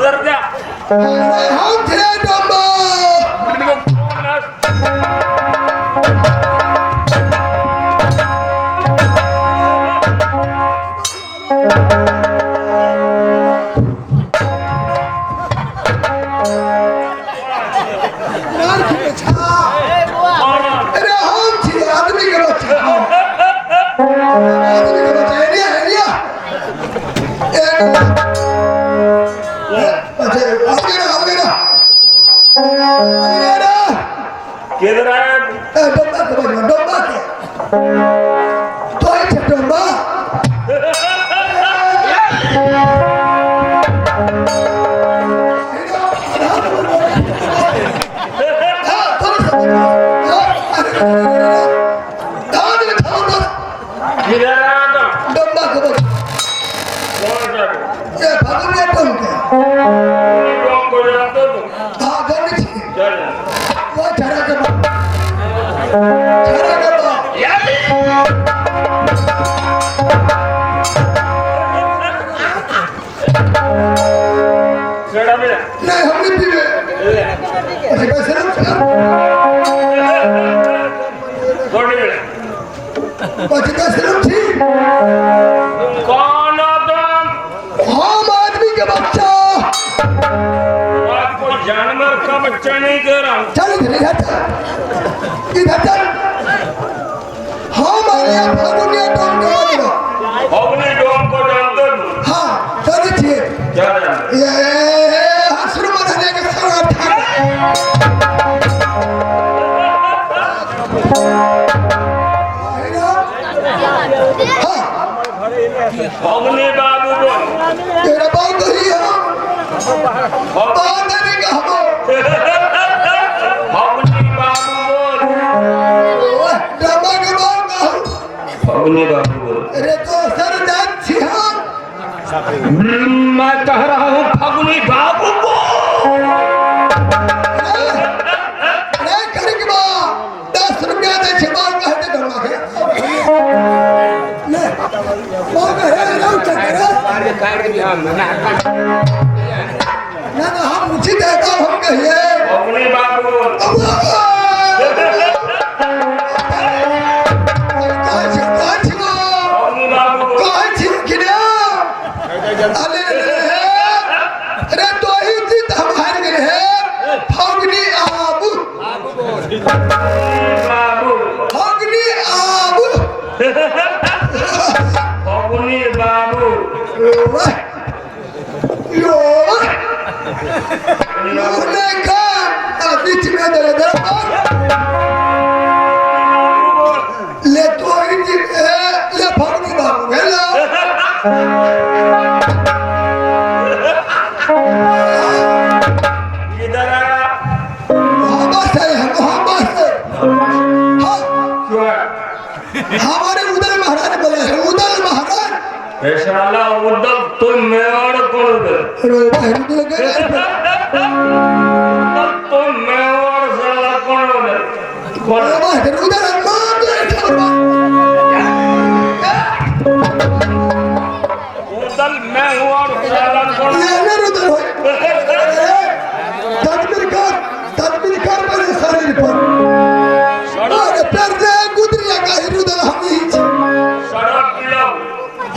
नजर द्या हम थे डोंबा किधर आया डोंबा के बजवा डोंबा के तो है डोंबा किधर आया तो डोंबा के बजवा कौन सा ये भगवान डोंबा कौन को जानते हो हाँ गंदी थी चल वो चरा के बाद चढ़ा मेरा नहीं हम नहीं पीवे ऐसे कैसे ना कौन मेरा ऐसे कैसे ना थी कौन हो तुम हम आदमी के बच्चा आप कोई जानवर का बच्चा नहीं कह रहा हूँ चल इधर चल हम आए फागुनिया टोम के बजवा अपने डोम को जानते हो हाँ चल ठीक क्या जानते ये हसरू मरने के संग था हाँ अपने बाबू बोल तेरा बात तो ही है बात नहीं कहा अपने बाबू बोल डब्बा के बात कहा अपने बाबू बोल अरे तो सरदार छी हाँ मैं कह रहा हूँ फगुनी बाबू को अरे करी के बाद 10 रुपया दे छे बाल कहते डब्बा के ले बाल का है ना उठा करे ना हम मुझे देता हम कहिए अपने बाबू बोल अपने बाबू बोल अरे तो ही जीत हम हार गए हैं फागुनी आबू बाबू फागुनी आबू अपने बाबू लोने का बीच में दे दे ले तो ही जीत ले फागुनी बाबू हेलो किधर आया मोहब्बत है हाँ क्यों है हमारे उदल महाराज बोले हैं उदल महाराज ऐसा उद्धव तुम मेवाड़ कौन उधर रो बहन दिल गए तुम मेवाड़ साला कौन उधर कौन रो बहन उदल मां बैठा उधर मैं हूँ और साला कौन ये ना उदल तदबीर कर मेरे शरीर पर और पैर दे गुदरिया का उदल हम ही शराब पिलाओ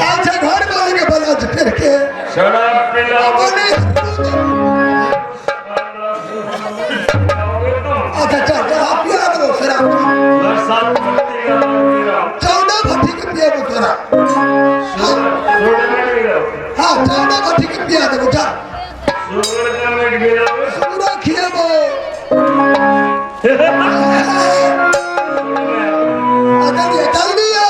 अच्छा घर वाले के बला फिर के शराब पिलाओ बने अच्छा चल चल आप पिया दो शराब 14 भट्टी के पिया दो तोरा हाँ 14 भट्टी के पिया दो जा पूरा खिया वो अगर ये चल दिया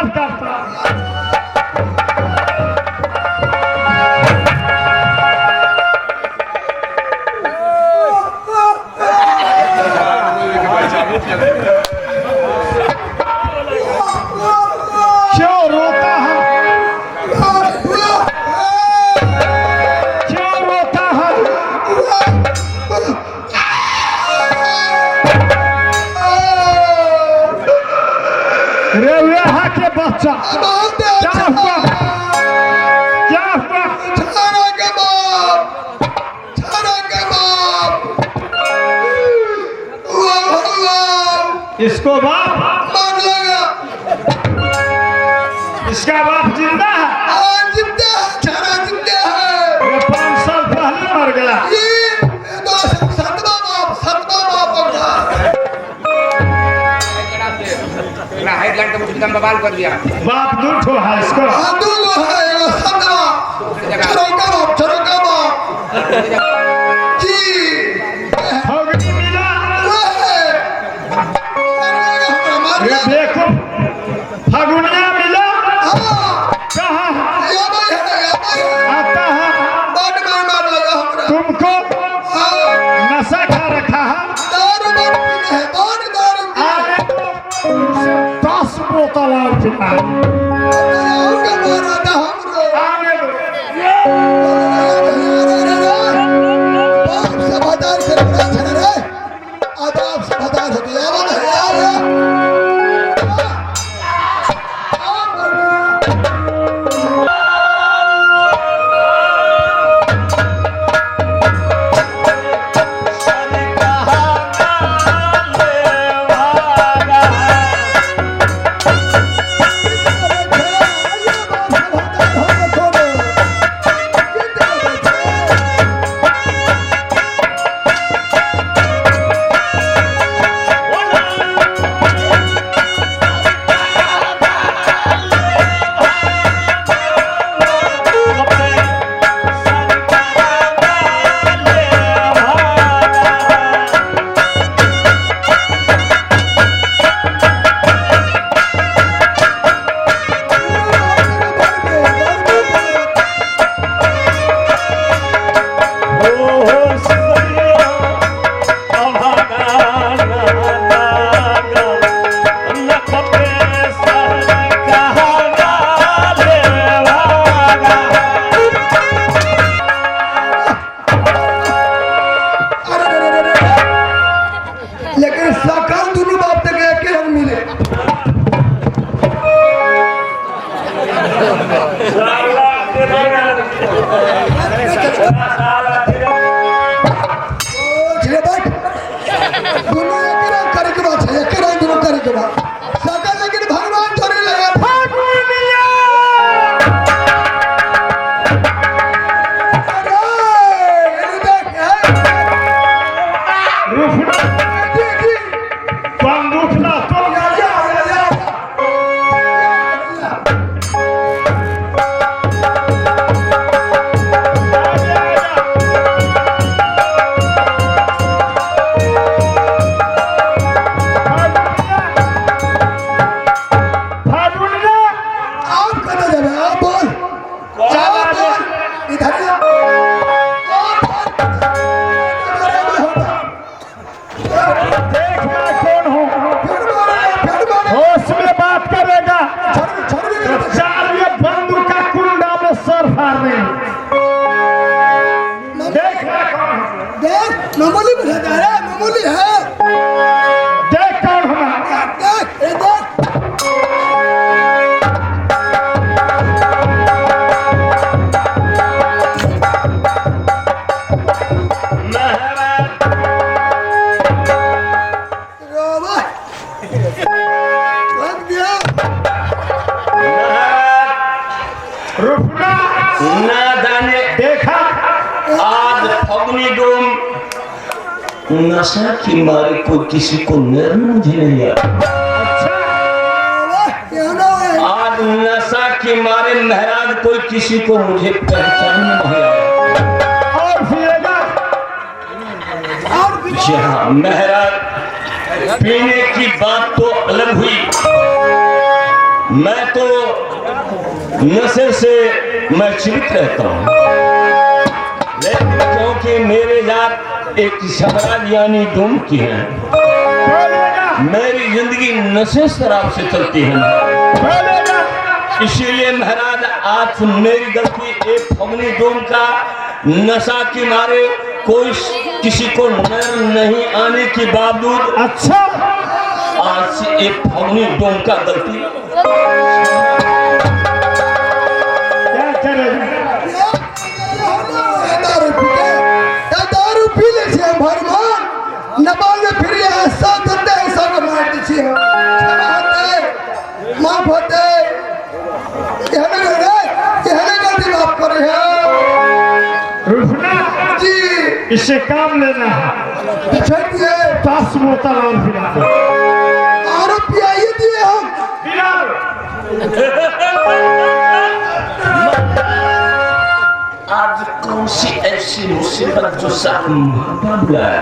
माफ करता। क्यों रोता है? क्यों रोता है? रेहा के बच्चा बहुत क्या अच्छा हुआ? क्या हुआ? छाना के बाप, छाना के बाप, इसको बाप, मार लगा, इसका बाप जिंदा है? आज जिंदा है, छाना जिंदा है। ये 5 साल पहले मर गया। ये तो सतवा बाप होगा। हाइटलैंड का मुझे कम बवाल कर दिया। बाप दूर ठो है इसको। हाथों को है ये सतवा, चरोका बाप, जी, फगुनी मिला। वो है, मार ये लगा, देखो फगुनिया मिला। हाँ, कहाँ है? ये भाई है, आता है बाद में मार लगा हमरा, तुमको हाँ, नशा खा रखा है। दारू बात पीना है, दारू पीना है। आने दो 10 बोतल और पिला। उनका मारा था हमरो। आने दो। बाप से बाजार से बड़ा छन रे, आदाब से बाजार होती है, आवाज है यार। लेकिन सकल दोनों बाप तक एक ही रंग मिले। चले बैठ, दोनों एक ही रंग करे के बात है, एक ही रंग दोनों करे के बात। सकल लेकिन भगवान थोड़ी लगा। फगुनिया रुफना बंदूक ना तो मामूली बता रहा है, मामूली है। देख कौन हमारा देख, ये देख। रोवा। लग गया। रुकना ना जाने देखा आज फगुनी डोम नशा की मारे कोई किसी को नर मुझे नहीं आया। क्यों ना है? आज नशा के मारे महाराज कोई किसी को मुझे पहचान नहीं आया। और पिएगा और भी जहाँ महाराज पीने की बात तो अलग हुई, मैं तो नशे से मैं जीवित रहता हूँ, लेकिन क्योंकि मेरे जात एक शबराज यानी डूम की है, मेरी जिंदगी नशे शराब से चलती है। इसीलिए महाराज आज मेरी गलती एक फगनी डोम का नशा के मारे कोई किसी को नजर नहीं आने के बावजूद अच्छा आज से एक फगनी डोम का गलती क्या करेगा? दारू पी ले छे भगवान नबाल में फिर ये साथ होते हैं सब मार दी छे क्षमा होते माफ होते कहने गलती माफ करे है रुकना जी इससे काम लेना है। छोड़ दिए 10 बोतल और पिला आरोप आइए दिए हम पिला आज कौन सी ऐसी मुसीबत जो बुलाए।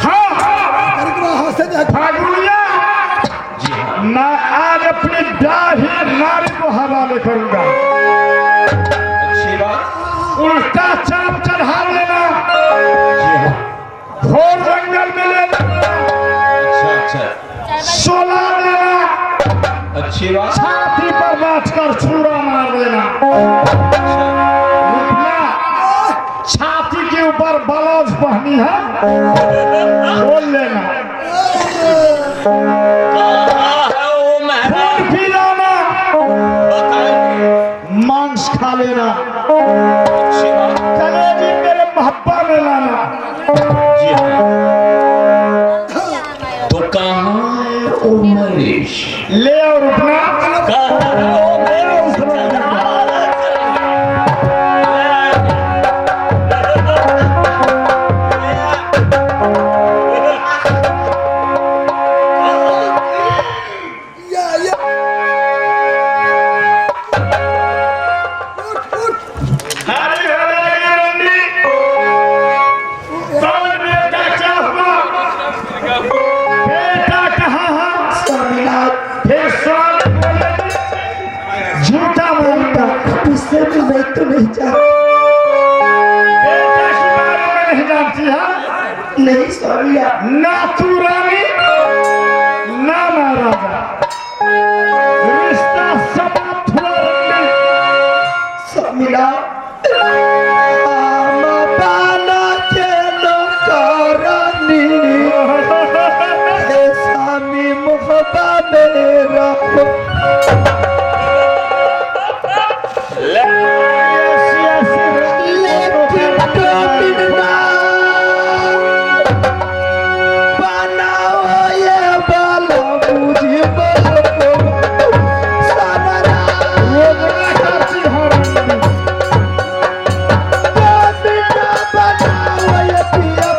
हाँ से फागुनिया जी हाँ, मैं आज अपनी दाढ़ी नारी को हवाले करूंगा। अच्छी बात। उल्टा चाप चढ़ा लेना, जी हाँ, घोर जंगल में लेना, अच्छा, सोला लेना, अच्छी बात। छाती पर बैठकर छुरा मार देना। रुकना, छाती के ऊपर ब्लाउज पहनी है, खोल लेना, कहाँ है वो महाराज? खून पी जाना, बताएंगे। मांस खा लेना, अच्छी बात। कलेजी मेरे महब्बा में लाना। जी हाँ, तो कहाँ है वो मरीज? ले और रुकना, कहाँ है वो मरीज? हरी हरी रंडी, कौन बेटा क्या हुआ? बेटा कहाँ है? फिर सवाल बोले, झूठा बोलता, इससे भी मैं तो नहीं चाहता बेटा के बारे में नहीं जानती है? नहीं स्वामिया ना तू रानी, ना मैं राजा, रिश्ता समाप्त हुआ रंडी। स्वामिया पाना के नौकरानी हे स्वामी मुहब्बा मेरा लेकिन बिना बनाओ ये बाला मुझे बाला सारा रोजना करती है रंडी। बिना बनाओ ये पिया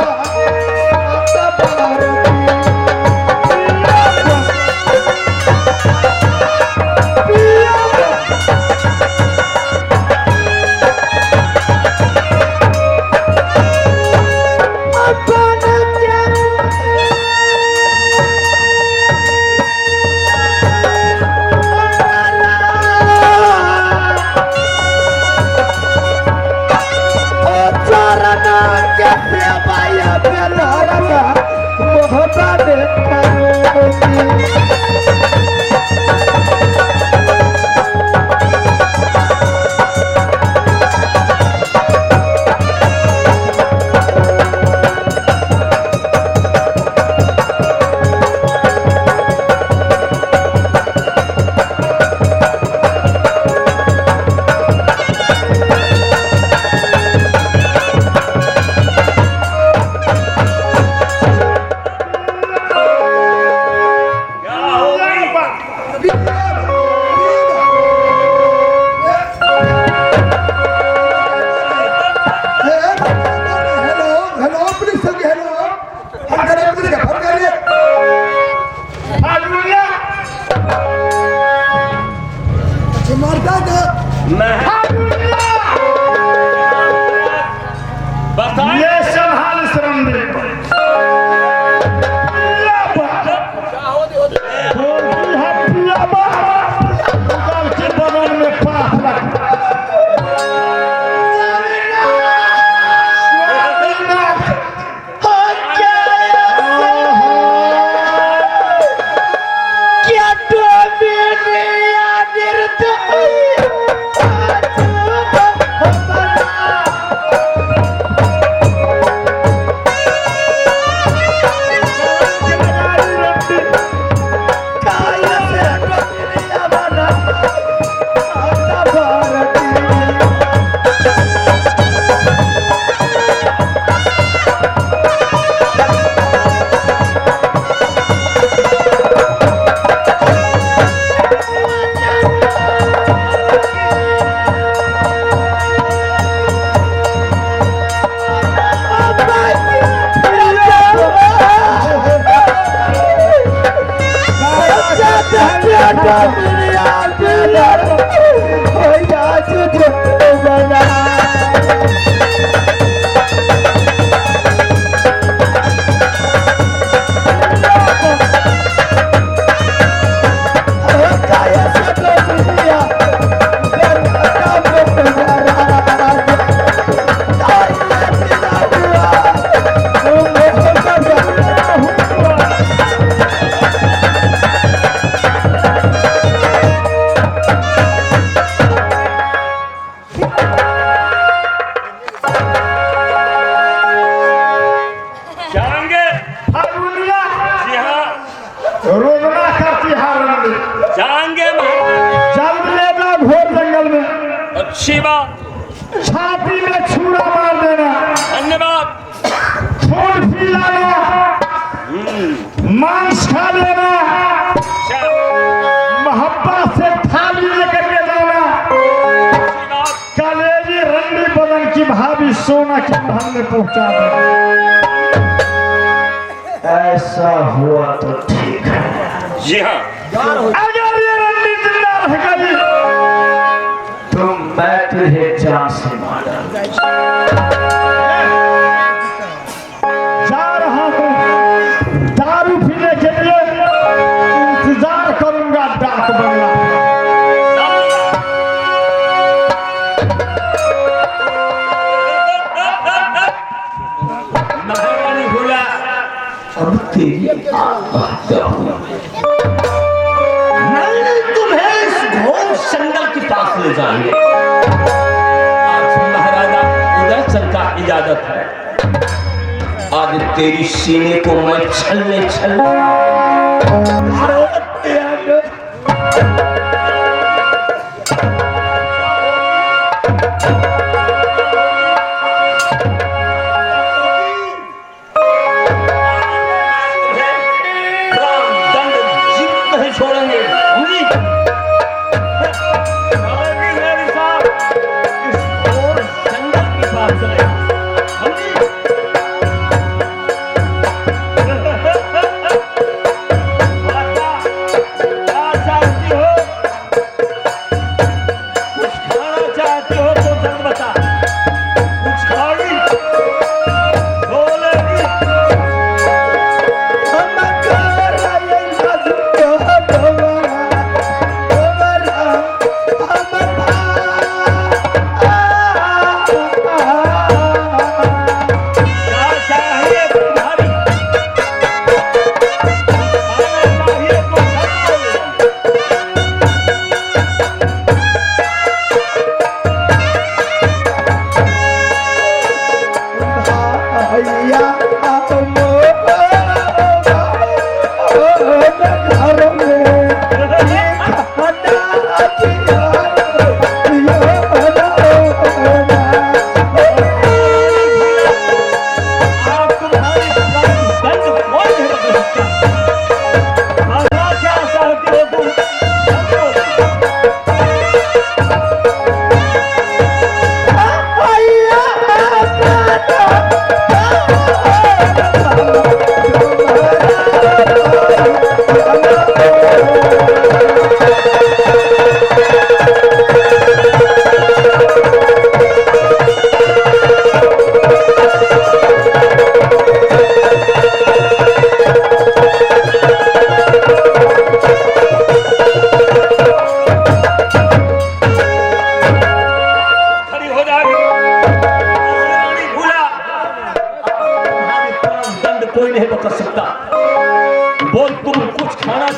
जाएंगे फागुनिया जी हाँ रोजना करती हारंडी जाएंगे महाराज चल लेना घोर जंगल में अच्छी बात छाती में छुरा मार देना धन्यवाद खून पिलाना मांस खा लेना अच्छा मोहब्बत से थाली लेकर के जाना अच्छी बात कलेजी रंडी बदन की भाभी सोना के महल में पहुंचा देना ऐसा हुआ तो ठीक है जी हाँ अगर ये रंडी जिंदा रह गई तो मैं तुझे जान से मारा जा रहा हूँ दारू पीने के लिए इंतजार करूंगा डाक बंगला महारानी भोला अब तेरी आत्महत्या हुई मैंने तुम्हें इस घोर जंगल के पास ले जाएंगे आज महाराजा उदयचंद का इजाजत है आज तेरी सीने को मैं छलने छोड़ेंगे जंगल के पास चले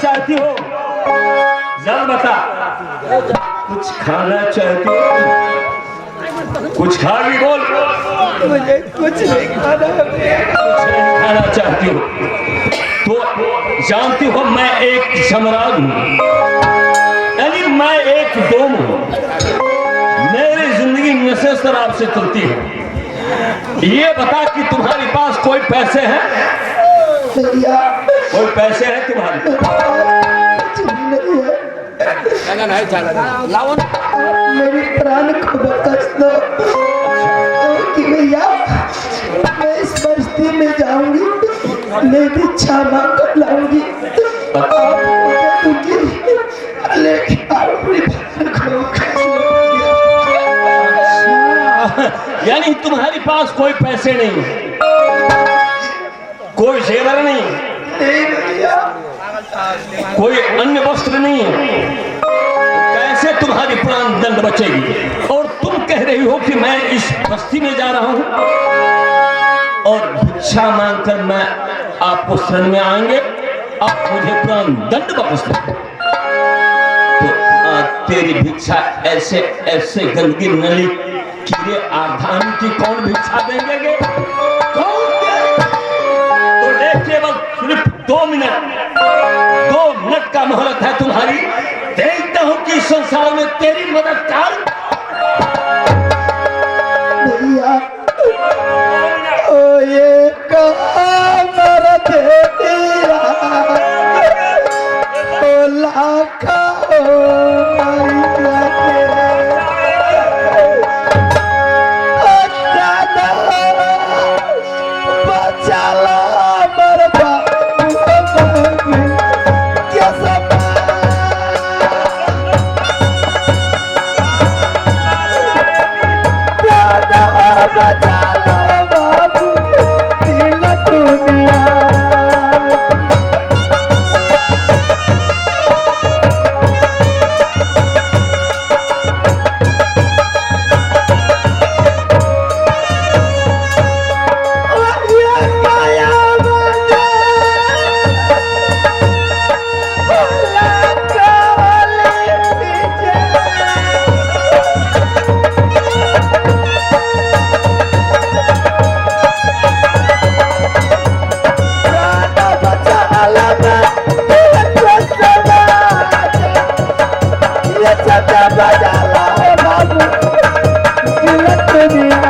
चाहती हो? जरा बता, कुछ खाना चाहती हो? कुछ खागी बोल। मुझे कुछ नहीं खाना है। कुछ नहीं खाना चाहती हो तो जानती हो मैं एक सम्राट हूँ, यानी मैं एक डोम हूँ। मेरी जिंदगी नशे शराब से चलती है। ये बता कि तुम्हारे पास कोई पैसे हैं? भैया कोई पैसे हैं तुम्हारे? कुछ भी नहीं है। मेरी प्राण को बख्श दो कि भैया मैं इस बस्ती में जाऊंगी, मैं भी इच्छा मांग कर लाऊंगी। आप मुझे लेकिन अपनी बहन को कैसे यानी तुम्हारे पास कोई पैसे नहीं है, कोई जेवर नहीं, नहीं भैया, कोई अन्य वस्त्र नहीं है, कैसे तुम्हारी प्राण दंड बचेगी? और तुम कह रही हो कि मैं इस बस्ती में जा रहा हूं और भिक्षा मांगकर मैं आपको शरण में आएंगे, आप मुझे प्राण दंड वापस दो। तो तेरी भिक्षा ऐसे ऐसे गंदगी नली कीड़े आधान की कौन भिक्षा देंगे? कौन देंगे? तो ले केवल सिर्फ 2 मिनट का मोहलत है तुम्हारी, देखता हूं कि संसार में तेरी मददगार भैया। ओ ये कामर दे दिया, ओ लाखा ओ मैया के, ओ दादा बचा ला मर बाबू क्या सब बचा लो बाबू दिल दुनिया।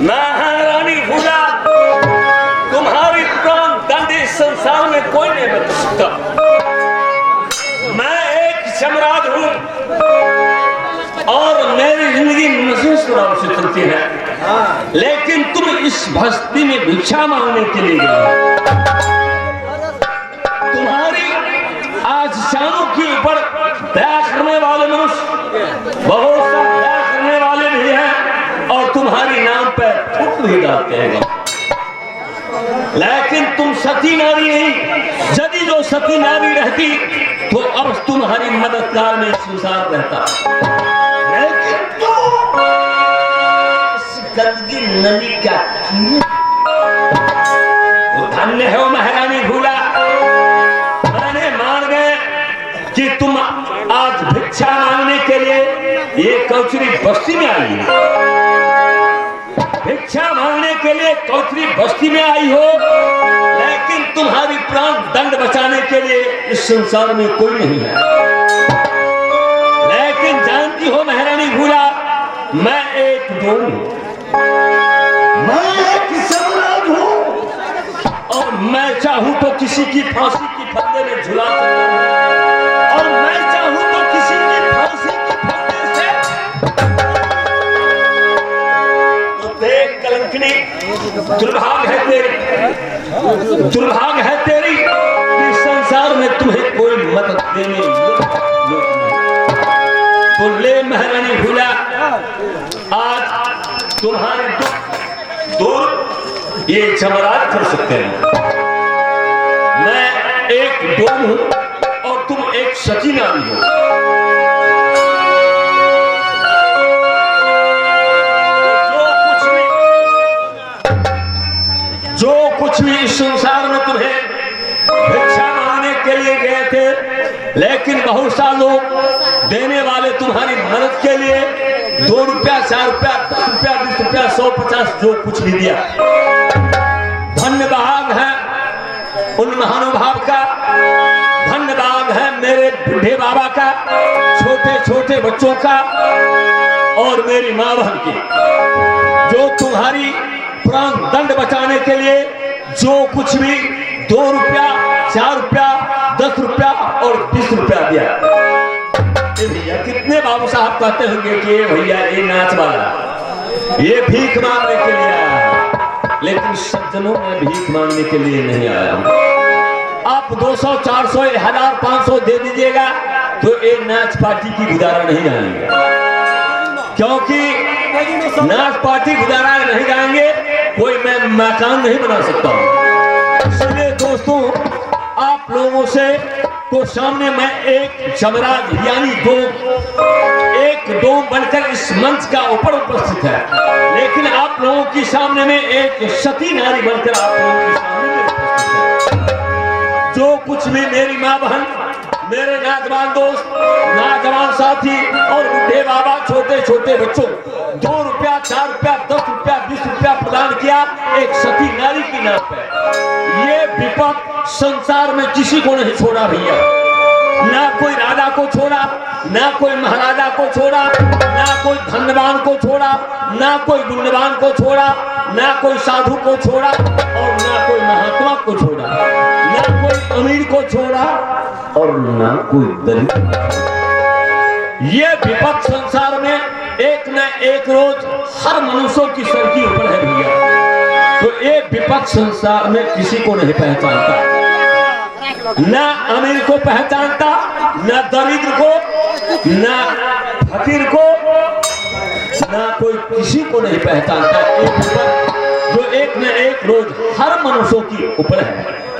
महारानी भूला, तुम्हारी प्राण दंड इस संसार में कोई नहीं बच सकता। मैं एक सम्राट हूं और मेरी जिंदगी नशे शराब से चलती है, लेकिन तुम इस बस्ती में भिक्षा मांगने के लिए गए। तुम्हारी आज शानों के ऊपर दया करने वाले मनुष्य बहुत सा दया करने वाले भी हैं और तुम्हारी नाम पर फुट भी डालते हैं, लेकिन तुम सती नारी नहीं। यदि जो सती नारी रहती तो अब तुम्हारी मददगार में संसार रहता, लेकिन तुम इस गंदगी नली क्या कीड़े। धन्य हो महारानी भूला, मैंने मान गए कि तुम आज भिक्षा मांगने के लिए ये कौचरी बस्ती में आई हो, भिक्षा मांगने के लिए कौचरी बस्ती में आई हो, लेकिन तुम्हारी प्राण दंड बचाने के लिए इस संसार में कोई नहीं है। लेकिन जानती हो महारानी भूला, मैं एक डोम हूं, मैं एक सम्राट हूं, और मैं चाहूं तो किसी की फांसी की फंदे में झुला सकता हूं, और मैं चाहूं तो किसी की फांसी की फंदे से। तो देख कलंकनी, दुर्भाग्य है तेरी, दुर्भाग्य है तेरी कि संसार में तुम्हें कोई मदद देने योग्य नहीं। तो ले महारानी भूला, आज तुम्हारे दुख दूर ये जमरात कर सकते हैं। मैं एक डोम हूं और तुम एक सती नारी हो। जो कुछ भी इस संसार में तुम्हें भिक्षा मांगने के लिए गए थे, लेकिन बहुत सा लोग देने वाले तुम्हारी मदद के लिए 2 रुपया, 4 रुपया, 10 रुपया, 20 रुपया, 100, 50 जो कुछ भी दिया। धन्यवाद है उन महानुभाव का, धन्यवाद है मेरे बूढ़े बाबा का, छोटे छोटे बच्चों का, और मेरी माँ बहन की, जो तुम्हारी प्राण दंड बचाने के लिए जो कुछ भी 2 रुपया, 4 रुपया, 10 रुपया और 20 रुपया दिया। भैया कितने बाबू साहब कहते होंगे कि भैया ये नाच वाला, ये भीख मांगने के लिए आया, लेकिन सज्जनों में भीख मांगने के लिए नहीं आया। आप 200, 400, 1000, 500 दे दीजिएगा तो ये नाच पार्टी की गुजारा नहीं जाएंगे, क्योंकि नाच पार्टी गुजारा नहीं जाएंगे, कोई मैं मकान नहीं बना सकता हूं। इसलिए दोस्तों, आप लोगों से को सामने मैं एक जमरात यानी एक डोम बनकर इस मंच का ऊपर उपस्थित है, लेकिन आप लोगों के सामने में एक सती नारी बनकर आप लोगों के सामने में उपस्थित है। जो कुछ भी मेरी माँ बहन, मेरे नौजवान दोस्त, नौजवान साथी और बूढ़े बाबा, छोटे छोटे बच्चों 2 रुपया, 4 रुपया, 10 रुपया, 20 रुपया प्रदान किया एक सती नारी की नाम पर। ये विपद संसार में किसी को नहीं छोड़ा भैया, ना कोई राजा को छोड़ा, ना कोई महाराजा को छोड़ा, ना कोई धनवान को छोड़ा, ना कोई गुणवान को छोड़ा, ना कोई साधु को छोड़ा, और ना कोई महात्मा को छोड़ा, ना कोई अमीर को छोड़ा, और ना कोई दरिद्र। ये विपद संसार में एक न एक रोज हर मनुष्यों की सर के ऊपर है भैया। तो ये विपद संसार में किसी को नहीं पहचानता, ना अमीर को पहचानता, ना दरिद्र को, ना फकीर को, ना कोई किसी को नहीं पहचानता। एक विपद जो एक न एक रोज हर मनुष्यों की ऊपर है।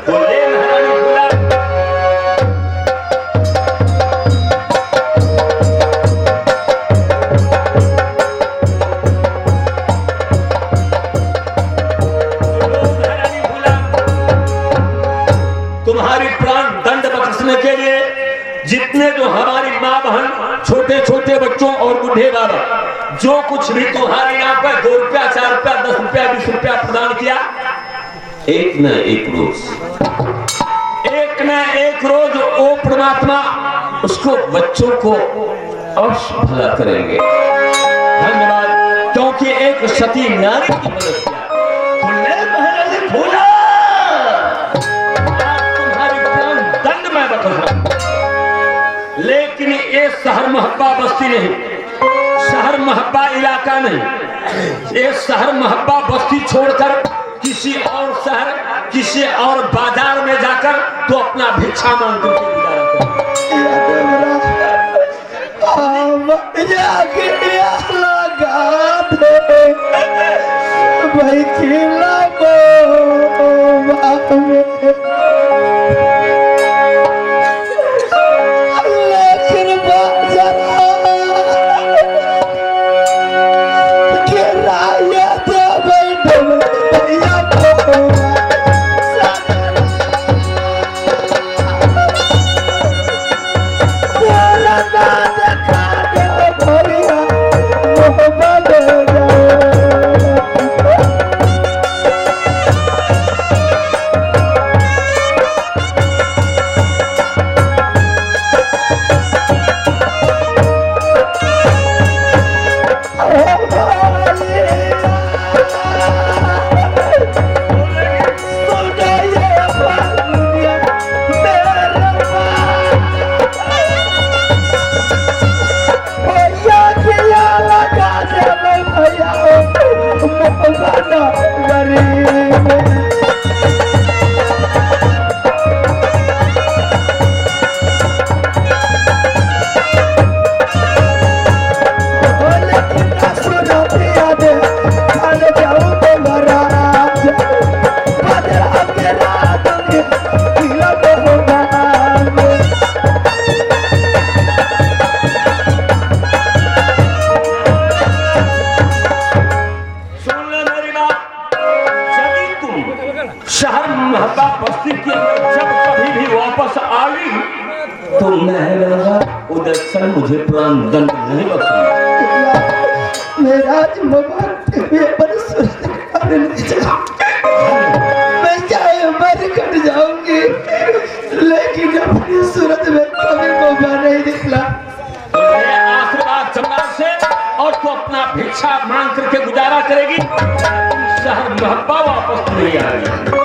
तो ले महारानी भूला, तुम्हारी प्राण दंड बख्शने के लिए जितने जो हमारी माँ बहन, छोटे छोटे बच्चों और बूढ़े बाबा, जो कुछ भी तुम्हारे यहाँ पर 2 रुपया, 4 रुपया, 10 रुपया, 20 रुपया प्रदान किया, एक न एक रोज वो परमात्मा उसको बच्चों को अवश्य भला करेंगे। धन्यवाद, क्योंकि एक सती नारी की मदद किया। महारानी भूला, लेकिन ये शहर महब्बा बस्ती नहीं, शहर महब्बा इलाका नहीं, ये शहर महब्बा बस्ती छोड़कर किसी और शहर, किसी और बाजार में जाकर तो अपना भिक्षा मांग करके गुजारा ना देखा दे भैया मोहब्बत हो जाए शहर महबा बस्ती के अंदर जब कभी भी वापस आई तो मैं उदय मुझे प्राण दंड नहीं बख्शूंगा। मेरा आज मोबाइल पे पर मैं चाहे मर कट जाऊंगी लेकिन अपनी सूरत में कभी मौका नहीं दिखला। आशीर्वाद जमात से और तो अपना भिक्षा मांग करके गुजारा करेगी, शहर महबा वापस नहीं आएगी।